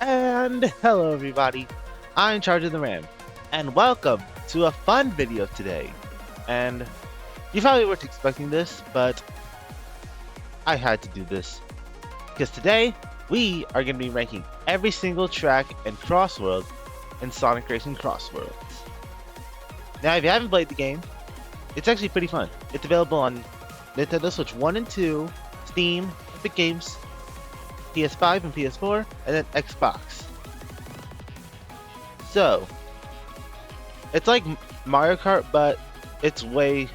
And hello everybody, I'm in charge of the RAM, and welcome to a fun video today. And you probably weren't expecting this, but I had to do this, because today we are going to be ranking every single track in CrossWorld in Sonic Racing CrossWorlds. Now if you haven't played the game, it's actually pretty fun. It's available on Nintendo Switch 1 and 2, Steam, Epic Games, PS5 and PS4, and then Xbox. So, it's like Mario Kart, but it's way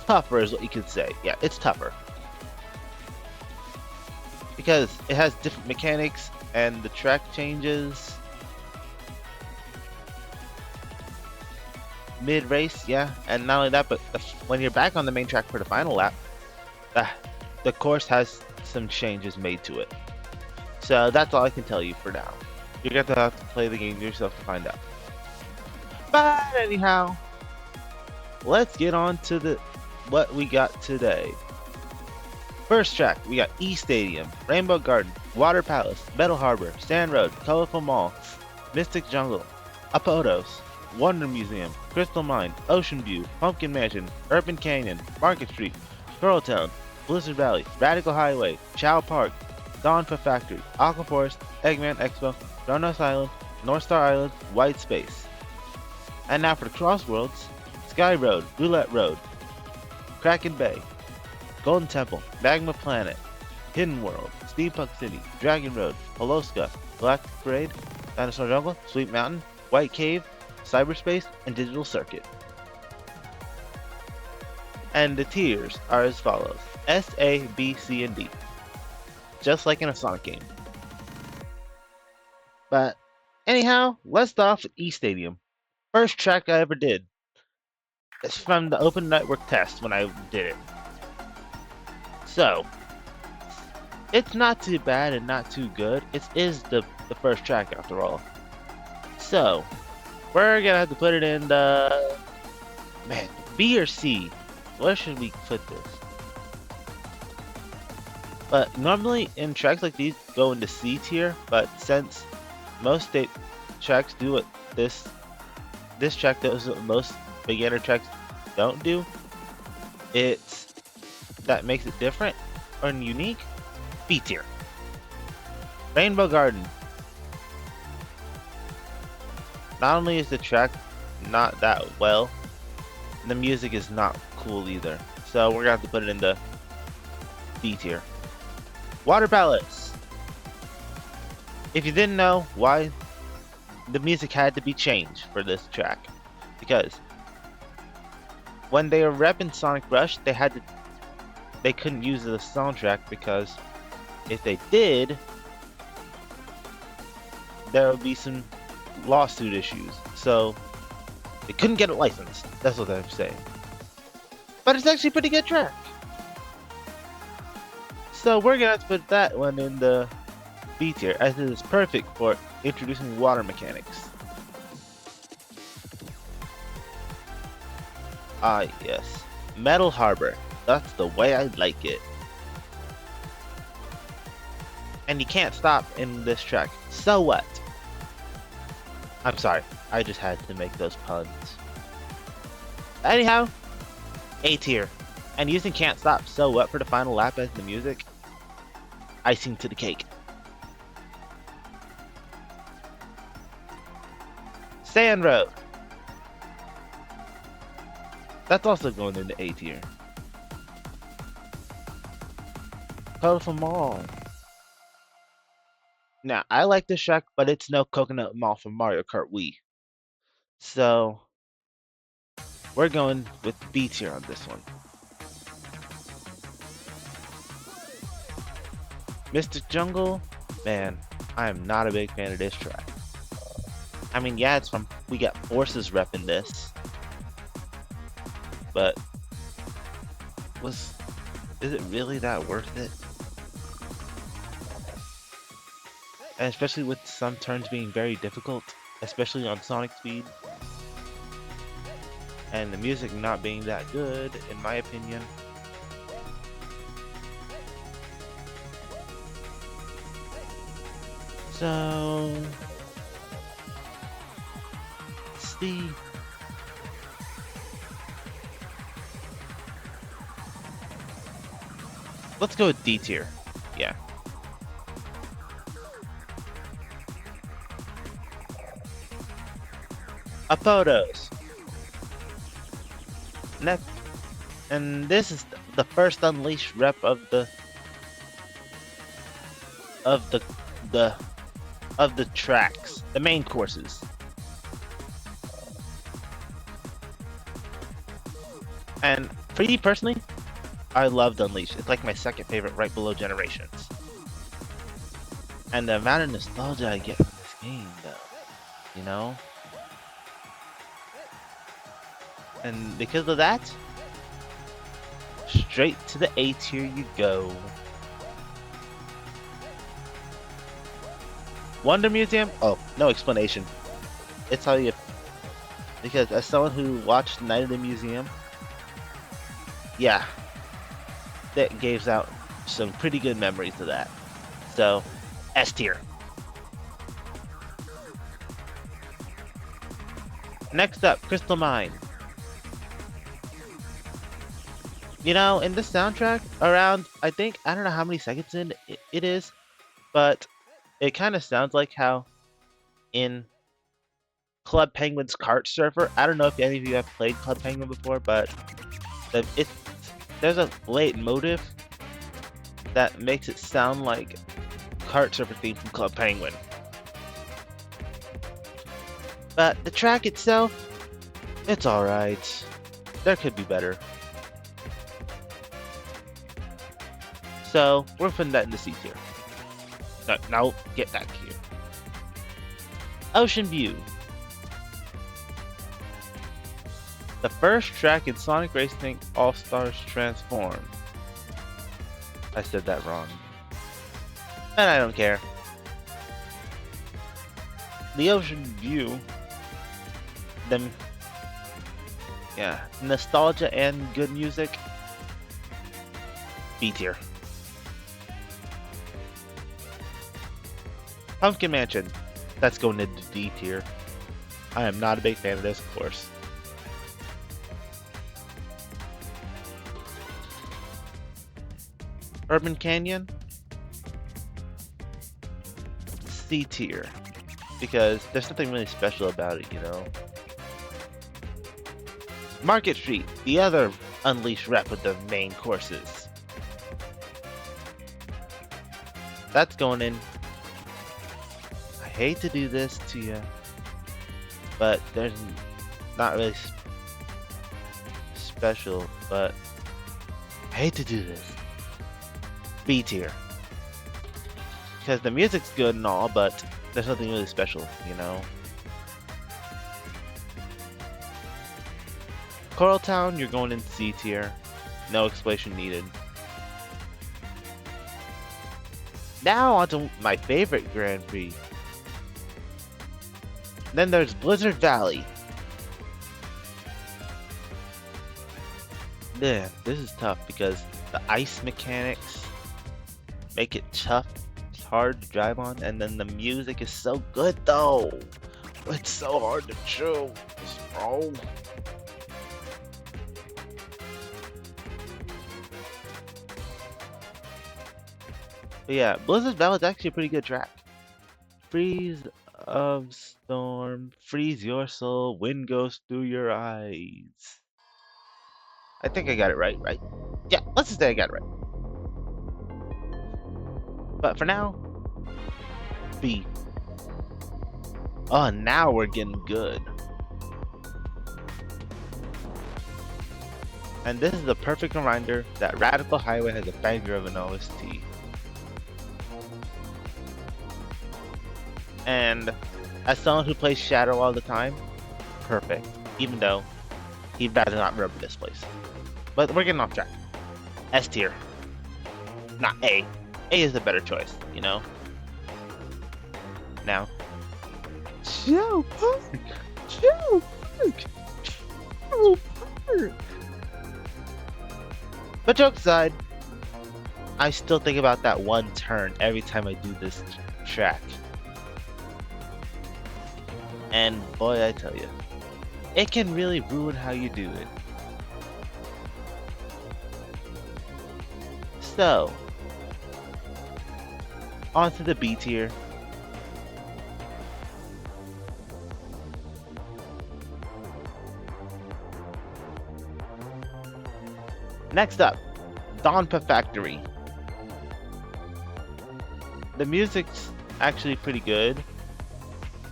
tougher is what you could say. Yeah, it's tougher. Because it has different mechanics and the track changes. Mid-race, yeah. And not only that, but when you're back on the main track for the final lap, the course has some changes made to it. So that's all I can tell you for now. You're going to have to play the game yourself to find out. But anyhow, let's get on to what we got today. First track, we got E Stadium, Rainbow Garden, Water Palace, Metal Harbor, Sand Road, Colorful Mall, Mystic Jungle, Apodos, Wonder Museum, Crystal Mine, Ocean View, Pumpkin Mansion, Urban Canyon, Market Street, Squirrel Town, Blizzard Valley, Radical Highway, Chow Park, Dawnfa Factory, Aqua Forest, Eggman Expo, Donuts Island, North Star Island, White Space. And now for the CrossWorlds, Sky Road, Roulette Road, Kraken Bay, Golden Temple, Magma Planet, Hidden World, Steampunk City, Dragon Road, Poloska, Galactic Parade, Dinosaur Jungle, Sweet Mountain, White Cave, Cyberspace, and Digital Circuit. And the tiers are as follows: S, A, B, C, and D. Just like in a Sonic game. But anyhow, let's start off with E Stadium. First track I ever did. It's from the open network test when I did it. So, it's not too bad and not too good. It is the first track after all. So, we're gonna have to put it in the... Man, B or C? Where should we put this? But normally in tracks like these go into C tier, but since most state tracks do what this track does what most beginner tracks don't do, that makes it different or unique. B tier. Rainbow Garden. Not only is the track not that well, the music is not cool either. So we're gonna have to put it in the D tier. Water Palace. If you didn't know why the music had to be changed for this track, because when they were repping Sonic Rush, they couldn't use the soundtrack because if they did, there would be some lawsuit issues. So they couldn't get it licensed. That's what I'm saying. But it's actually a pretty good track. So we're gonna have to put that one in the B tier, as it is perfect for introducing water mechanics. Ah yes, Metal Harbor. That's the way I like it. And you can't stop in this track. So what? I'm sorry, I just had to make those puns. Anyhow, A tier. And using Can't Stop, So What for the final lap as the music, icing to the cake. Sand Road. That's also going into A tier. Colorful Mall. Now, I like this track, but it's no Coconut Mall from Mario Kart Wii. So, we're going with B tier on this one. Mystic Jungle, man, I am not a big fan of this track. I mean, yeah, we got Forces repping this, but is it really that worth it? And especially with some turns being very difficult, especially on Sonic Speed, and the music not being that good, in my opinion. So let's see. Let's go with D tier. Yeah. Photos. Next, and this is the first unleashed rep of the of the the of the tracks, the main courses. And for me personally, I loved Unleashed. It's like my second favorite, right below Generations. And the amount of nostalgia I get from this game, though, you know. And because of that, straight to the A tier you go. Wonder Museum? Oh, no explanation. It's how you... Because as someone who watched Night of the Museum, yeah, that gives out some pretty good memories of that. So, S tier. Next up, Crystal Mine. You know, in this soundtrack, around, I don't know how many seconds in it is, but it kind of sounds like how in Club Penguin's Kart Surfer, I don't know if any of you have played Club Penguin before, but there's a late motive that makes it sound like Kart Surfer theme from Club Penguin. But the track itself, it's alright. There could be better. So, we're putting that in the C tier. No, get back here. Ocean View. The first track in Sonic Racing All-Stars Transform. I said that wrong. And I don't care. The Ocean View. Yeah, nostalgia and good music. B tier. Pumpkin Mansion. That's going into D tier. I am not a big fan of this course. Urban Canyon. C tier. Because there's something really special about it, you know. Market Street, the other Unleashed rep with the main courses. That's going in. I hate to do this to you, but there's not really special, but I hate to do this. B tier. Because the music's good and all, but there's nothing really special, you know. Coral Town, you're going in C tier. No explanation needed. Now onto my favorite Grand Prix. Then there's Blizzard Valley. Yeah, this is tough because the ice mechanics make it tough. It's hard to drive on, and then the music is so good though. It's so hard to choose, bro. But yeah, Blizzard Valley is actually a pretty good track. Freeze of storm, freeze your soul, wind goes through your eyes. I think I got it right? Yeah, let's just say I got it right. But for now, B. Oh, now we're getting good. And this is the perfect reminder that Radical Highway has a banger of an OST. And as someone who plays Shadow all the time, perfect. Even though he'd rather not remember this place. But we're getting off track. S tier. Not A. A is the better choice, you know? Now. Joe Park! Joe Park! Joe Park! But jokes aside, I still think about that one turn every time I do this track. And boy, I tell you, it can really ruin how you do it. So, on to the B tier. Next up, Donpa Factory. The music's actually pretty good.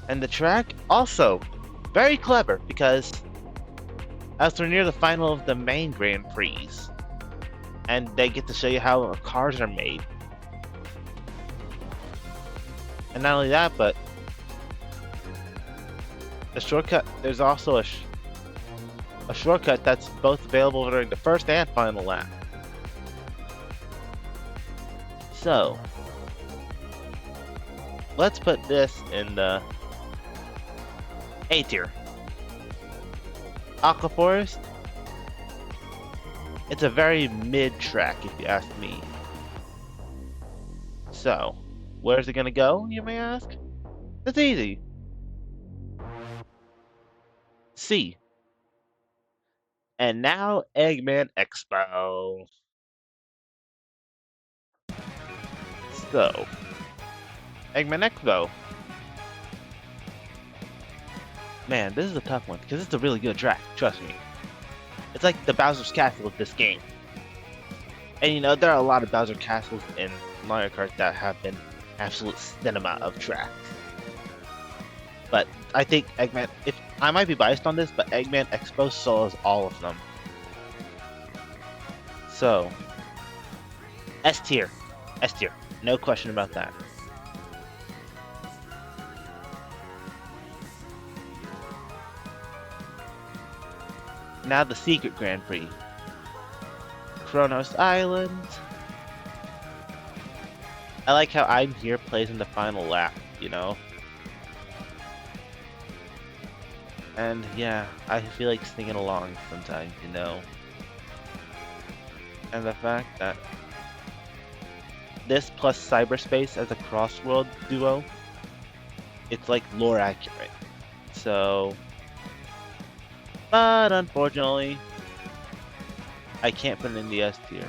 And the track also very clever because as we're near the final of the main Grand Prix, and they get to show you how cars are made. And not only that, but the shortcut, there's also a shortcut that's both available during the first and final lap. So, let's put this in the A tier. Aqua Forest. It's a very mid track if you ask me. So, where's it gonna go, you may ask? It's easy. C. And now Eggman Expo. So, Eggman Expo. Man, this is a tough one because it's a really good track, trust me. It's like the Bowser's Castle of this game. And you know, there are a lot of Bowser Castles in Mario Kart that have been absolute cinema of tracks. But I think Eggman, if I might be biased on this, but Eggman Expo solos all of them. So, S tier. S tier. No question about that. Now the secret Grand Prix. Kronos Island. I like how I'm Here plays in the final lap, you know? And yeah, I feel like singing along sometimes, you know? And the fact that this plus cyberspace as a CrossWorld duo, it's like lore accurate. So, but unfortunately, I can't put it in the S tier.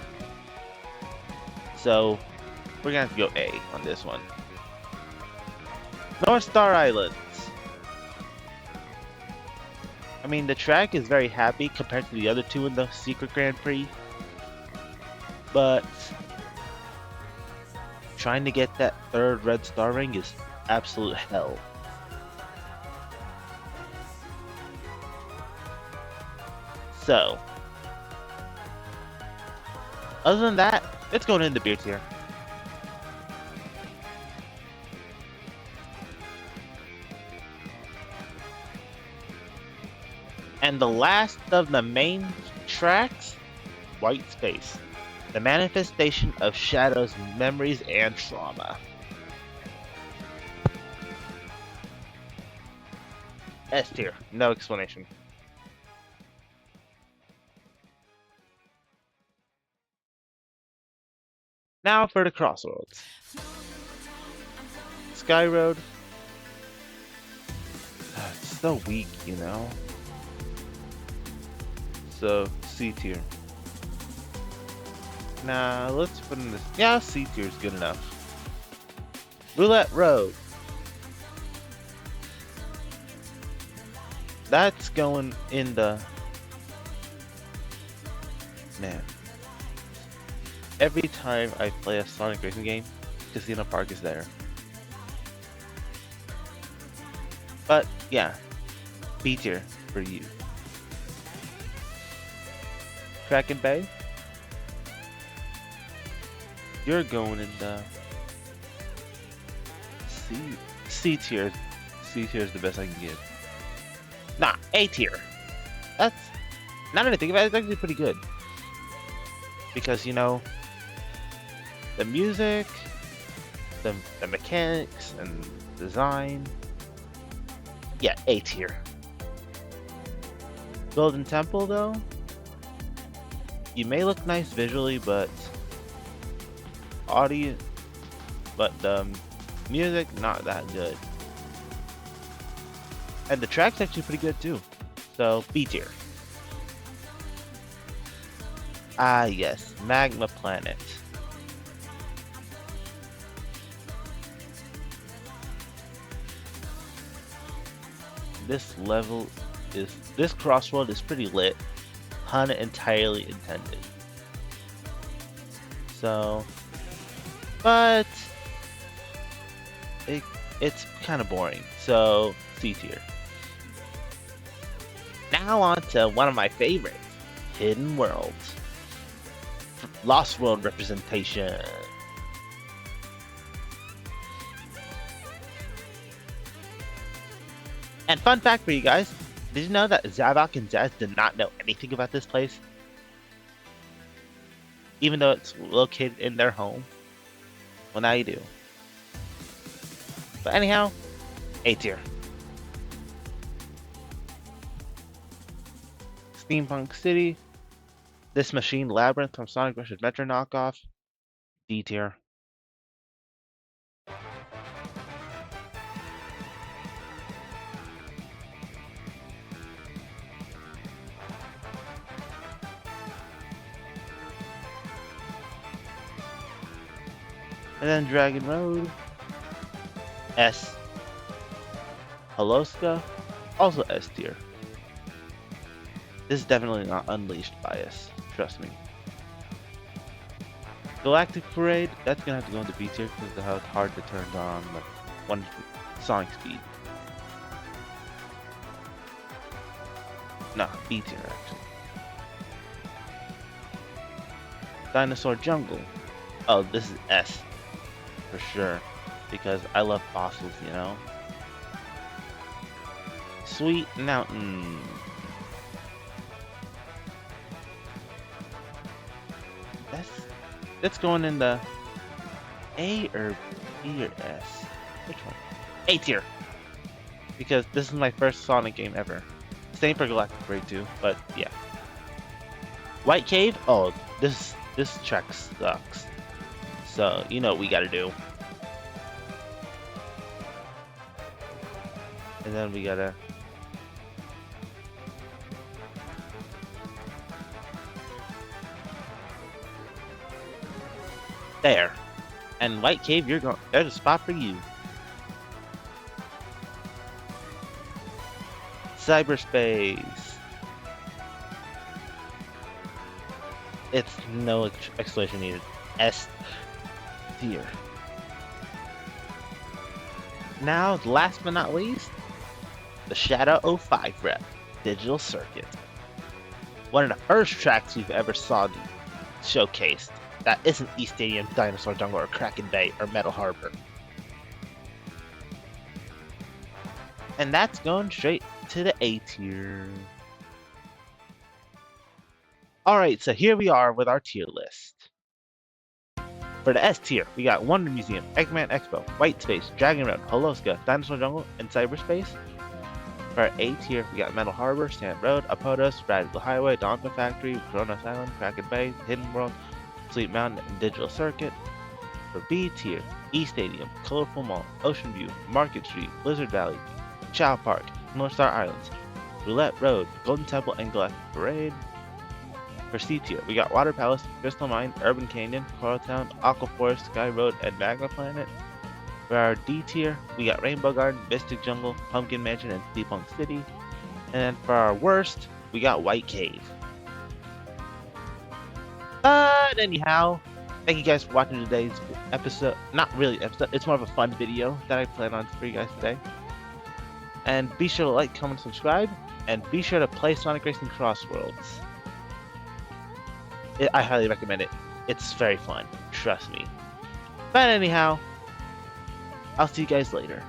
So, we're gonna have to go A on this one. North Star Islands. I mean, the track is very happy compared to the other two in the Secret Grand Prix. But trying to get that third red star ring is absolute hell. So, other than that, it's going in the B tier. And the last of the main tracks, White Space. The manifestation of Shadow's memories and trauma. S tier, no explanation. Now for the CrossWorlds. Sky Road. It's so weak, you know? So, C tier. Nah, let's put in this. Yeah, C tier is good enough. Roulette Road. That's going in the... Man. Every time I play a Sonic racing game, Casino Park is there. But, yeah. B tier for you. Kraken Bay. You're going in the C tier. C tier is the best I can give. Nah, A tier. That's not anything about it. It's actually pretty good because you know the music, the mechanics and design. Yeah, A tier. Golden Temple though, you may look nice visually, but the music not that good. And the track's actually pretty good too. So B tier. Ah yes, Magma Planet. This CrossWorld is pretty lit, pun entirely intended. So, but it's kind of boring. So C tier. Now on to one of my favorites, Hidden Worlds. Lost World representation. And fun fact for you guys, did you know that Zavok and Zaz did not know anything about this place? Even though it's located in their home? Well, now you do. But anyhow, A tier. Steampunk City. This Machine Labyrinth from Sonic Rush Adventure knockoff. D tier. And then Dragon Road. S. Holoska. Also S tier. This is definitely not Unleashed bias. Trust me. Galactic Parade. That's gonna have to go into B tier because of how it's hard to turn on like one Sonic speed. No, B tier actually. Dinosaur Jungle. Oh, this is S. For sure, because I love fossils, you know. Sweet Mountain. That's going in the A or B or S. Which one? A tier. Because this is my first Sonic game ever. Same for Galactic Parade too, but yeah. White Cave? Oh, this track sucks. So, you know what we gotta do. And then we gotta... There. And White Cave, you're going... There's a spot for you. Cyberspace. It's no explanation needed. S tier. Now, last but not least, the Shadow 05 rep, Digital Circuit. One of the first tracks we've ever saw showcased that isn't East Stadium, Dinosaur Jungle, or Kraken Bay, or Metal Harbor. And that's going straight to the A tier. Alright, so here we are with our tier list. For the S tier, we got Wonder Museum, Eggman Expo, White Space, Dragon Road, Holoska, Dinosaur Jungle, and Cyberspace. For our A tier, we got Metal Harbor, Sand Road, Apodos, Radical Highway, Donphan Factory, Kronos Island, Kraken Bay, Hidden World, Sweet Mountain, and Digital Circuit. For B tier, E Stadium, Colorful Mall, Ocean View, Market Street, Blizzard Valley, Chow Park, North Star Islands, Roulette Road, Golden Temple, and Galactic Parade. For C tier, we got Water Palace, Crystal Mine, Urban Canyon, Coral Town, Aqua Forest, Sky Road, and Magma Planet. For our D tier, we got Rainbow Garden, Mystic Jungle, Pumpkin Mansion, and Steampunk City. And then for our worst, we got White Cave. But anyhow, thank you guys for watching today's episode. Not really episode, it's more of a fun video that I plan on for you guys today. And be sure to like, comment, subscribe, and be sure to play Sonic Racing CrossWorlds. I highly recommend it. It's very fun. Trust me. But anyhow, I'll see you guys later.